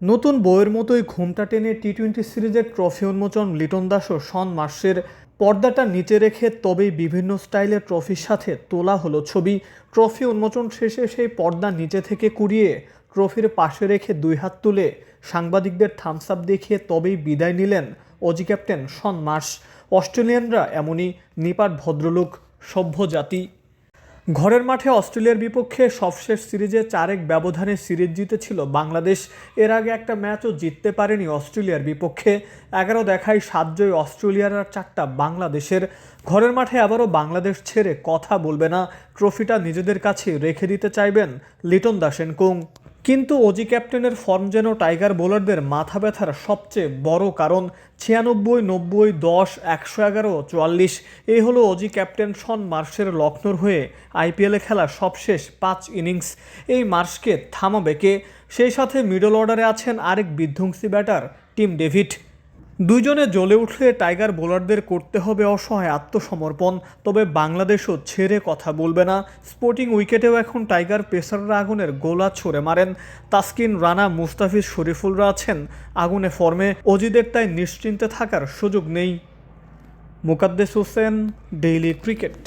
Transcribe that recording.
নতুন বইয়ের মতোই ঘুমটা টেনে টি-20 সিরিজের ট্রফি উন্মোচন লিটন দাস ও শন মার্শের। পর্দাটা নিচে রেখে তবেই বিভিন্ন স্টাইলের ট্রফির সাথে তোলা হলো ছবি। ট্রফি উন্মোচন শেষে সেই পর্দা নিচে থেকে কুড়িয়ে ট্রফির পাশে রেখে দুই হাত তুলে সাংবাদিকদের থামস আপ দেখিয়ে তবেই বিদায় নিলেন অজি ক্যাপ্টেন শন মার্শ। অস্ট্রেলিয়ানরা এমনই নিপাট ভদ্রলোক, সভ্য জাতি। ঘরের মাঠে অস্ট্রেলিয়ার বিপক্ষে সবশেষ সিরিজে 4-1 ব্যবধানে সিরিজ জিতেছিল বাংলাদেশ। এর আগে একটা ম্যাচও জিততে পারেনি অস্ট্রেলিয়ার বিপক্ষে। 11 দেখায় 7 জয় অস্ট্রেলিয়ার আর 4টা বাংলাদেশের। ঘরের মাঠে আবারও বাংলাদেশ ছেড়ে কথা বলবে না, ট্রফিটা নিজেদের কাছে রেখে দিতে চাইবেন লিটন দাস এন্ড কোং। কিন্তু অজি ক্যাপ্টেনের ফর্ম যেন টাইগার বোলারদের মাথা ব্যথার সবচেয়ে বড় কারণ। 96, 90, 10, 111, 44 এই হলো অজি ক্যাপ্টেন শন মার্শের লখনৌর হয়ে আইপিএলে খেলা সবশেষ 5 ইনিংস। এই মার্শকে থামাবে কে? সেই সাথে মিডল অর্ডারে আছেন আরেক বিধ্বংসী ব্যাটার টিম ডেভিড। দুইজনে জ্বলে উঠলে টাইগার বোলারদের করতে হবে অসহায় আত্মসমর্পণ। তবে বাংলাদেশও ছেড়ে কথা বলবে না। স্পোর্টিং উইকেটেও এখন টাইগার পেসাররা আগুনের গোলা ছুড়ে মারেন। তাসকিন, রানা, মুস্তাফিজ, শরীফুলরা আছেন আগুনে ফর্মে। অজিদের তাই নিশ্চিন্তে থাকার সুযোগ নেই। Mukaddes Hossain, daily cricket.